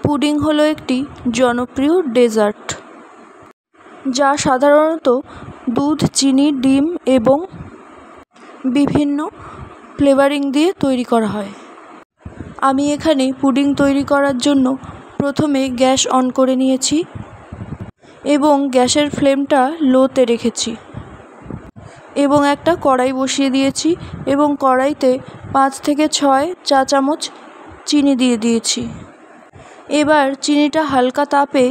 Pudding হলো একটি জনপ্রিয় ডেজার্ট যা সাধারণত দুধ, চিনি, ডিম এবং বিভিন্ন ফ্লেভারিং দিয়ে তৈরি করা হয়। আমি এখানে পুডিং তৈরি করার জন্য প্রথমে গ্যাস অন করে নিয়েছি এবং গ্যাসের ফ্লেমটা লোতে রেখেছি এবং একটা কড়াই বসিয়ে দিয়েছি এবং কড়াইতে 5 থেকে 6 চা চামচ চিনি দিয়ে দিয়েছি। এবার চিনিটা হালকা তাপে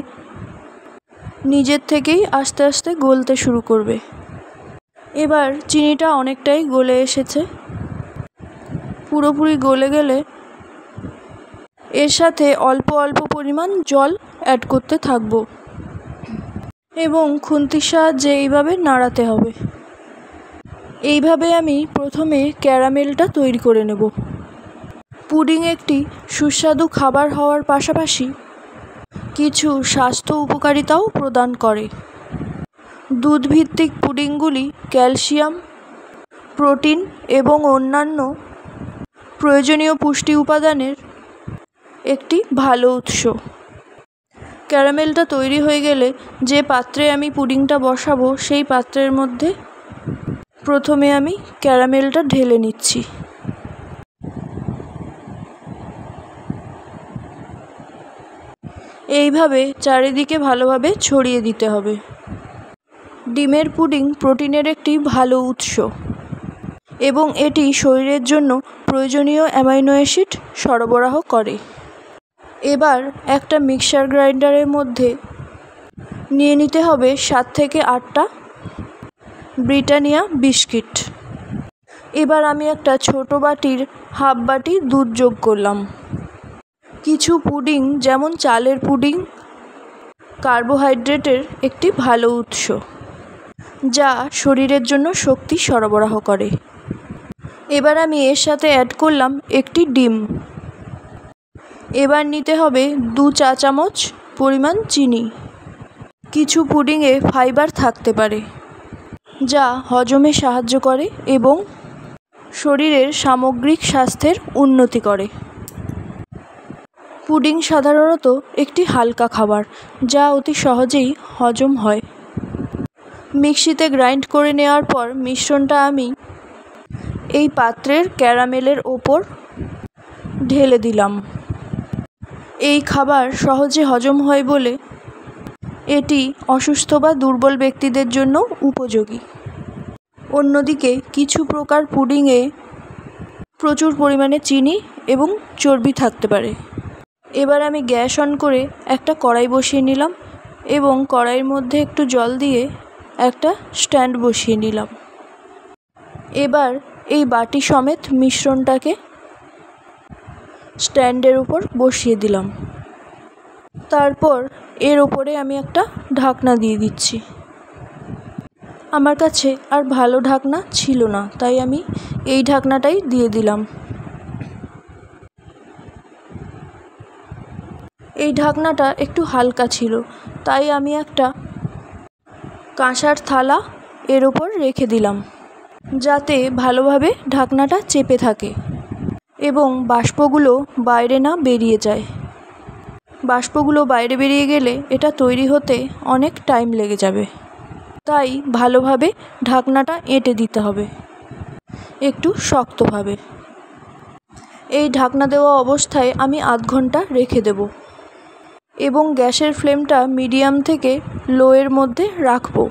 নিজের থেকেই আস্তে আস্তে গলতে শুরু করবে। এবার চিনিটা অনেকটাই গলে এসেছে। পুরোপুরি গলে গেলে এর সাথে অল্প অল্প পরিমাণ জল অ্যাড করতে থাকবো এবং খুন্তির সাহায্যে এইভাবে নাড়াতে হবে। এইভাবে আমি প্রথমে ক্যারামেলটা তৈরি করে নেব। পুডিং একটি সুস্বাদু খাবার হওয়ার পাশাপাশি কিছু স্বাস্থ্য উপকারিতাও প্রদান করে। দুধভিত্তিক পুডিংগুলি ক্যালসিয়াম, প্রোটিন এবং অন্যান্য প্রয়োজনীয় পুষ্টি উপাদানের একটি ভালো উৎস। ক্যারামেলটা তৈরি হয়ে গেলে যে পাত্রে আমি পুডিংটা বসাবো সেই পাত্রের মধ্যে প্রথমে আমি ক্যারামেলটা ঢেলে নিচ্ছি। এইভাবে চারিদিকে ভালোভাবে ছড়িয়ে দিতে হবে। ডিমের পুডিং প্রোটিনের একটি ভালো উৎস এবং এটি শরীরের জন্য প্রয়োজনীয় অ্যামাইনো অ্যাসিড সরবরাহ করে। এবার একটা মিক্সার গ্রাইন্ডারের মধ্যে নিয়ে নিতে হবে 7 থেকে 8টা ব্রিটানিয়া বিস্কিট। এবার আমি একটা ছোট বাটির হাফ বাটি দুধ যোগ করলাম। কিছু পুডিং যেমন চালের পুডিং কার্বোহাইড্রেটের একটি ভালো উৎস যা শরীরের জন্য শক্তি সরবরাহ করে। এবার আমি এর সাথে অ্যাড করলাম একটি ডিম। এবার নিতে হবে 2 চা চামচ পরিমাণ চিনি। কিছু পুডিংয়ে ফাইবার থাকতে পারে যা হজমে সাহায্য করে এবং শরীরের সামগ্রিক স্বাস্থ্যের উন্নতি করে। পুডিং সাধারণত একটি হালকা খাবার যা অতি সহজেই হজম হয়। মিক্সিতে গ্রাইন্ড করে নেওয়ার পর মিশ্রণটা আমি এই পাত্রের ক্যারামেলের ওপর ঢেলে দিলাম। এই খাবার সহজে হজম হয় বলে এটি অসুস্থ বা দুর্বল ব্যক্তিদের জন্য উপযোগী। অন্যদিকে কিছু প্রকার পুডিংয়ে প্রচুর পরিমাণে চিনি এবং চর্বি থাকতে পারে। এবার আমি গ্যাস অন করে একটা কড়াই বসিয়ে নিলাম এবং কড়াইয়ের মধ্যে একটু জল দিয়ে একটা স্ট্যান্ড বসিয়ে নিলাম। এবার এই বাটি সমেত মিশ্রণটাকে স্ট্যান্ডের উপর বসিয়ে দিলাম। তারপর এর ওপরে আমি একটা ঢাকনা দিয়ে দিচ্ছি। আমার কাছে আর ভালো ঢাকনা ছিল না, তাই আমি এই ঢাকনাটাই দিয়ে দিলাম। এই ঢাকনাটা একটু হালকা ছিল, তাই আমি একটা কাঁসার থালা এর ওপর রেখে দিলাম যাতে ভালোভাবে ঢাকনাটা চেপে থাকে এবং বাষ্পগুলো বাইরে না বেরিয়ে যায়। বাষ্পগুলো বাইরে বেরিয়ে গেলে এটা তৈরি হতে অনেক টাইম লেগে যাবে, তাই ভালোভাবে ঢাকনাটা এঁটে দিতে হবে একটু শক্তভাবে। এই ঢাকনা দেওয়া অবস্থায় আমি আধ ঘন্টা রেখে দেব এবং গ্যাসের ফ্লেমটা মিডিয়াম থেকে লোয়ের মধ্যে রাখবো।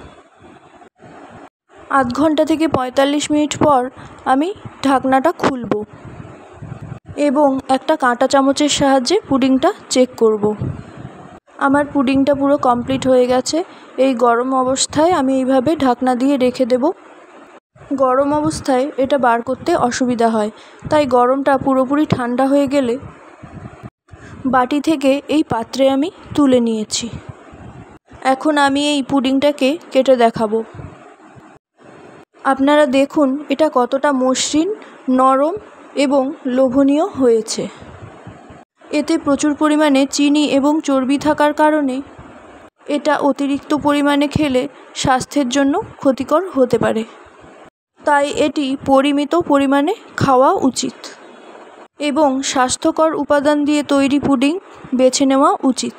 আধ ঘন্টা থেকে 45 মিনিট পর আমি ঢাকনাটা খুলব এবং একটা কাঁটা চামচের সাহায্যে পুডিংটা চেক করব। আমার পুডিংটা পুরো কমপ্লিট হয়ে গেছে। এই গরম অবস্থায় আমি এইভাবে ঢাকনা দিয়ে রেখে দেব। গরম অবস্থায় এটা বার করতে অসুবিধা হয়, তাই গরমটা পুরোপুরি ঠান্ডা হয়ে গেলে বাটি থেকে এই পাত্রে আমি তুলে নিয়েছি। এখন আমি এই পুডিংটাকে কেটে দেখাবো। আপনারা দেখুন এটা কতটা মসৃণ, নরম এবং লোভনীয় হয়েছে। এতে প্রচুর পরিমাণে চিনি এবং চর্বি থাকার কারণে এটা অতিরিক্ত পরিমাণে খেলে স্বাস্থ্যের জন্য ক্ষতিকর হতে পারে, তাই এটি পরিমিত পরিমাণে খাওয়া উচিত। এবং স্বাস্থ্যকর উপাদান দিয়ে তৈরি পুডিং বেছে নেওয়া উচিত।